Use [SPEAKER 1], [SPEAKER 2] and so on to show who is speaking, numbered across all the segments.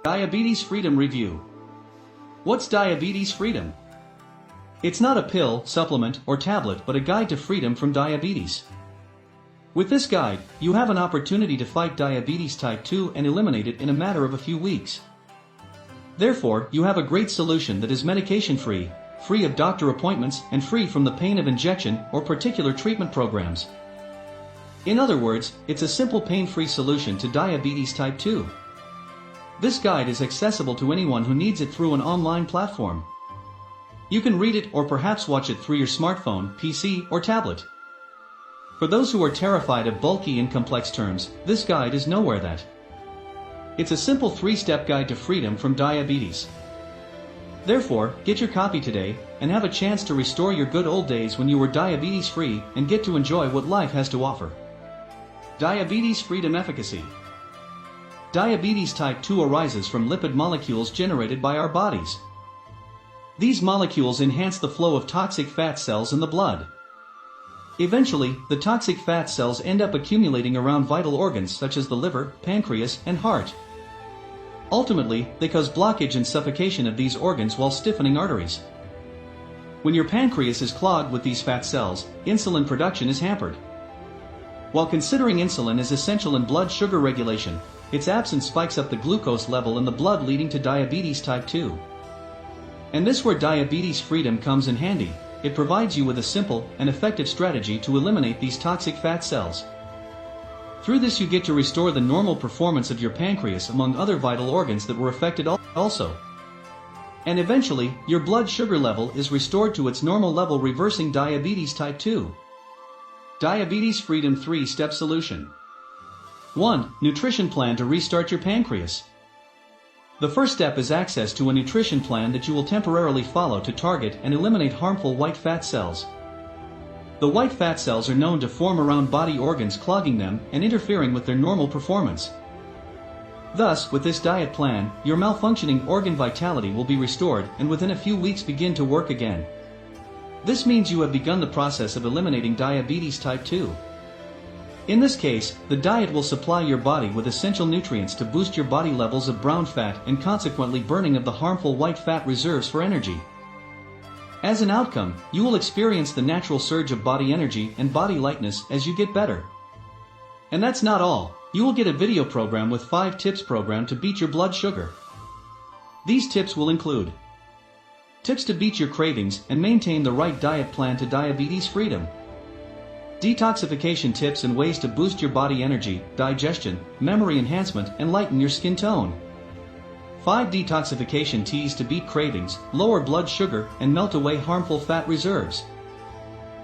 [SPEAKER 1] Diabetes Freedom Review. What's diabetes freedom? It's not a pill, supplement, or tablet but a guide to freedom from diabetes. With this guide, you have an opportunity to fight diabetes type 2 and eliminate it in a matter of a few weeks. Therefore, you have a great solution that is medication-free, free of doctor appointments, and free from the pain of injection or particular treatment programs. In other words, it's a simple pain-free solution to diabetes type 2. This guide is accessible to anyone who needs it through an online platform. You can read it or perhaps watch it through your smartphone, PC, or tablet. For those who are terrified of bulky and complex terms, this guide is nowhere that. It's a simple 3-step guide to freedom from diabetes. Therefore, get your copy today, and have a chance to restore your good old days when you were diabetes-free and get to enjoy what life has to offer. Diabetes Freedom Efficacy. Diabetes type 2 arises from lipid molecules generated by our bodies. These molecules enhance the flow of toxic fat cells in the blood. Eventually, the toxic fat cells end up accumulating around vital organs such as the liver, pancreas, and heart. Ultimately, they cause blockage and suffocation of these organs while stiffening arteries. When your pancreas is clogged with these fat cells, insulin production is hampered. While considering insulin is essential in blood sugar regulation, its absence spikes up the glucose level in the blood, leading to diabetes type 2. And this is where diabetes freedom comes in handy. It provides you with a simple and effective strategy to eliminate these toxic fat cells. Through this you get to restore the normal performance of your pancreas among other vital organs that were affected also. And eventually, your blood sugar level is restored to its normal level, reversing diabetes type 2. Diabetes Freedom 3-Step Solution. 1. Nutrition plan to restart your pancreas. The first step is access to a nutrition plan that you will temporarily follow to target and eliminate harmful white fat cells. The white fat cells are known to form around body organs, clogging them and interfering with their normal performance. Thus, with this diet plan, your malfunctioning organ vitality will be restored and within a few weeks begin to work again. This means you have begun the process of eliminating diabetes type 2. In this case, the diet will supply your body with essential nutrients to boost your body levels of brown fat and consequently burning of the harmful white fat reserves for energy. As an outcome, you will experience the natural surge of body energy and body lightness as you get better. And that's not all. You will get a video program with 5 tips program to beat your blood sugar. These tips will include tips to beat your cravings and maintain the right diet plan to diabetes freedom. Detoxification tips and ways to boost your body energy, digestion, memory enhancement, and lighten your skin tone. 5 detoxification teas to beat cravings, lower blood sugar, and melt away harmful fat reserves.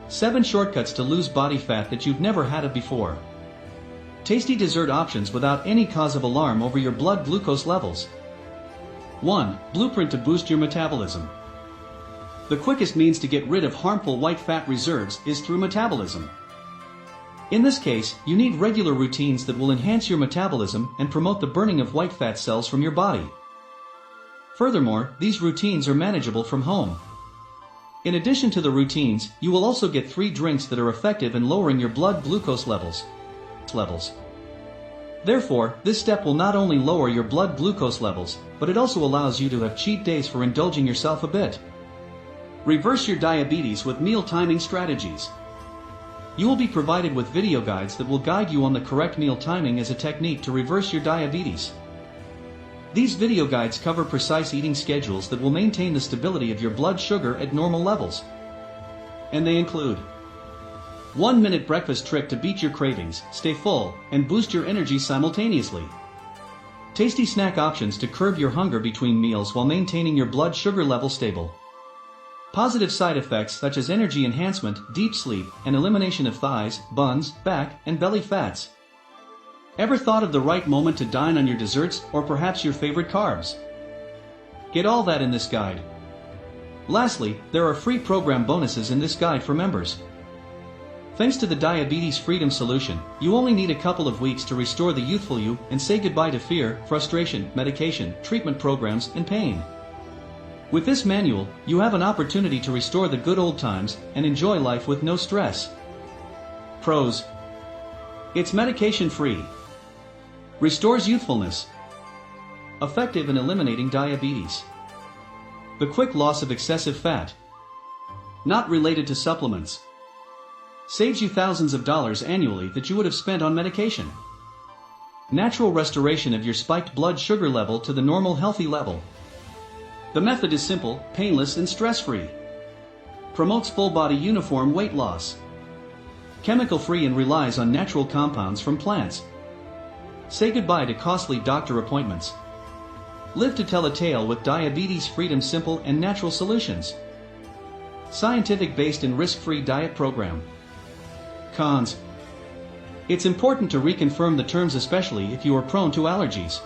[SPEAKER 1] 7 shortcuts to lose body fat that you've never had before. Tasty dessert options without any cause of alarm over your blood glucose levels. 1. Blueprint to boost your metabolism. The quickest means to get rid of harmful white fat reserves is through metabolism. In this case, you need regular routines that will enhance your metabolism and promote the burning of white fat cells from your body. Furthermore, these routines are manageable from home. In addition to the routines, you will also get 3 drinks that are effective in lowering your blood glucose levels. Therefore, this step will not only lower your blood glucose levels, but it also allows you to have cheat days for indulging yourself a bit. Reverse your diabetes with meal timing strategies. You will be provided with video guides that will guide you on the correct meal timing as a technique to reverse your diabetes. These video guides cover precise eating schedules that will maintain the stability of your blood sugar at normal levels. And they include 1-minute breakfast trick to beat your cravings, stay full, and boost your energy simultaneously. Tasty snack options to curb your hunger between meals while maintaining your blood sugar level stable. Positive side effects such as energy enhancement, deep sleep, and elimination of thighs, buns, back, and belly fats. Ever thought of the right moment to dine on your desserts or perhaps your favorite carbs? Get all that in this guide. Lastly, there are free program bonuses in this guide for members. Thanks to the Diabetes Freedom Solution, you only need a couple of weeks to restore the youthful you and say goodbye to fear, frustration, medication, treatment programs, and pain. With this manual, you have an opportunity to restore the good old times and enjoy life with no stress. Pros: it's medication-free, restores youthfulness, effective in eliminating diabetes. The quick loss of excessive fat. Not related to supplements. Saves you thousands of dollars annually that you would have spent on medication. Natural restoration of your spiked blood sugar level to the normal healthy level. The method is simple, painless and stress-free. Promotes full-body uniform weight loss. Chemical-free and relies on natural compounds from plants. Say goodbye to costly doctor appointments. Live to tell a tale with Diabetes Freedom simple and natural solutions. Scientific-based and risk-free diet program. Cons. It's important to reconfirm the terms, especially if you are prone to allergies.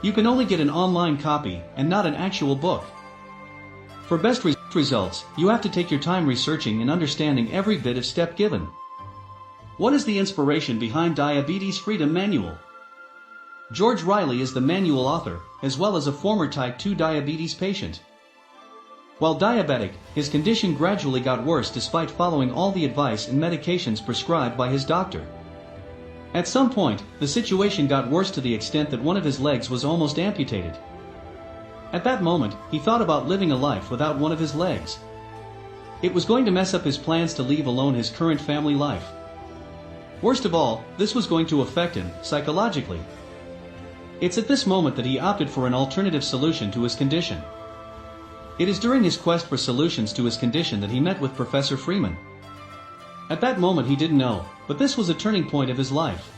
[SPEAKER 1] You can only get an online copy and not an actual book. For best results, you have to take your time researching and understanding every bit of step given. What is the inspiration behind Diabetes Freedom Manual? George Riley is the manual author, as well as a former type 2 diabetes patient. While diabetic, his condition gradually got worse despite following all the advice and medications prescribed by his doctor. At some point, the situation got worse to the extent that one of his legs was almost amputated. At that moment, he thought about living a life without one of his legs. It was going to mess up his plans to leave alone his current family life. Worst of all, this was going to affect him psychologically. It's at this moment that he opted for an alternative solution to his condition. It is during his quest for solutions to his condition that he met with Professor Freeman. At that moment he didn't know, but this was a turning point of his life.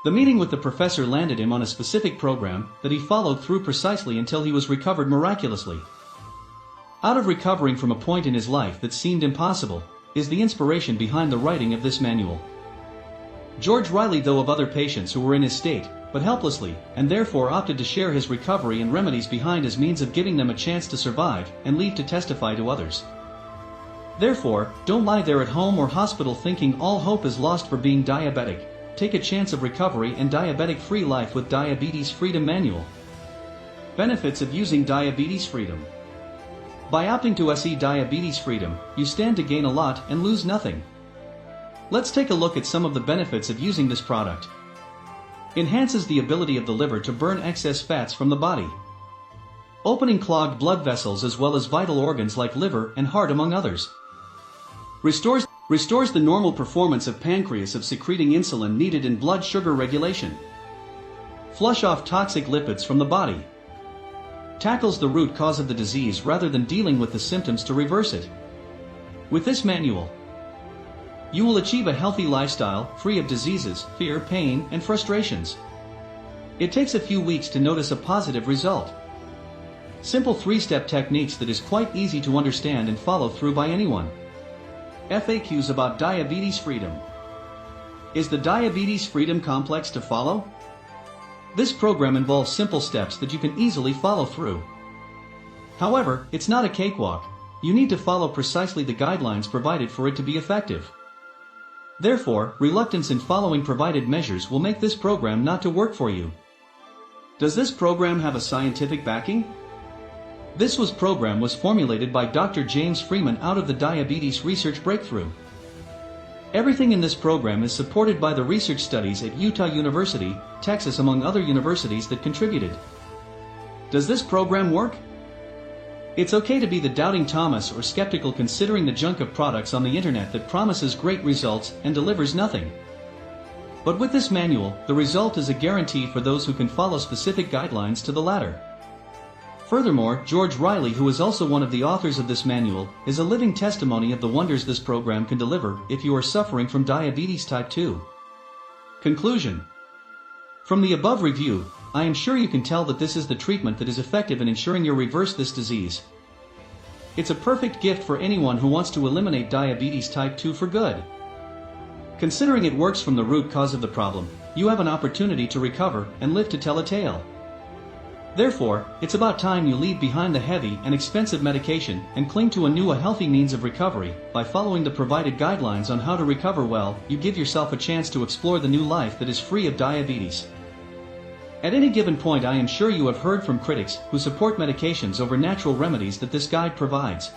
[SPEAKER 1] The meeting with the professor landed him on a specific program that he followed through precisely until he was recovered miraculously. Out of recovering from a point in his life that seemed impossible, is the inspiration behind the writing of this manual. George Riley, though of other patients who were in his state, but helplessly, and therefore opted to share his recovery and remedies behind as means of giving them a chance to survive and leave to testify to others. Therefore, don't lie there at home or hospital thinking all hope is lost for being diabetic. Take a chance of recovery and diabetic-free life with Diabetes Freedom Manual. Benefits of using Diabetes Freedom. By opting to SE Diabetes Freedom, you stand to gain a lot and lose nothing. Let's take a look at some of the benefits of using this product. Enhances the ability of the liver to burn excess fats from the body. Opening clogged blood vessels as well as vital organs like liver and heart among others. Restores the normal performance of pancreas of secreting insulin needed in blood sugar regulation. Flush off toxic lipids from the body. Tackles the root cause of the disease rather than dealing with the symptoms to reverse it. With this manual, you will achieve a healthy lifestyle, free of diseases, fear, pain, and frustrations. It takes a few weeks to notice a positive result. Simple 3-step techniques that is quite easy to understand and follow through by anyone. FAQs about Diabetes Freedom. Is the Diabetes Freedom complex to follow? This program involves simple steps that you can easily follow through. However, it's not a cakewalk. You need to follow precisely the guidelines provided for it to be effective. Therefore, reluctance in following provided measures will make this program not to work for you. Does this program have a scientific backing? This program was formulated by Dr. James Freeman out of the Diabetes Research Breakthrough. Everything in this program is supported by the research studies at Utah University, Texas, among other universities that contributed. Does this program work? It's okay to be the doubting Thomas or skeptical considering the junk of products on the internet that promises great results and delivers nothing. But with this manual, the result is a guarantee for those who can follow specific guidelines to the latter. Furthermore, George Riley, who is also one of the authors of this manual, is a living testimony of the wonders this program can deliver if you are suffering from diabetes type 2. Conclusion. From the above review, I am sure you can tell that this is the treatment that is effective in ensuring you reverse this disease. It's a perfect gift for anyone who wants to eliminate diabetes type 2 for good. Considering it works from the root cause of the problem, you have an opportunity to recover and live to tell a tale. Therefore, it's about time you leave behind the heavy and expensive medication and cling to a healthy means of recovery. By following the provided guidelines on how to recover well, you give yourself a chance to explore the new life that is free of diabetes. At any given point, I am sure you have heard from critics who support medications over natural remedies that this guide provides.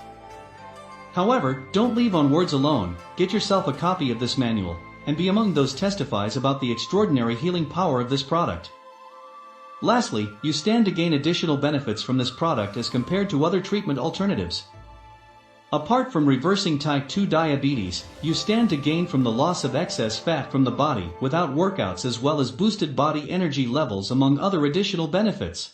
[SPEAKER 1] However, don't leave on words alone. Get yourself a copy of this manual, and be among those testifies about the extraordinary healing power of this product. Lastly, you stand to gain additional benefits from this product as compared to other treatment alternatives. Apart from reversing type 2 diabetes, you stand to gain from the loss of excess fat from the body without workouts as well as boosted body energy levels among other additional benefits.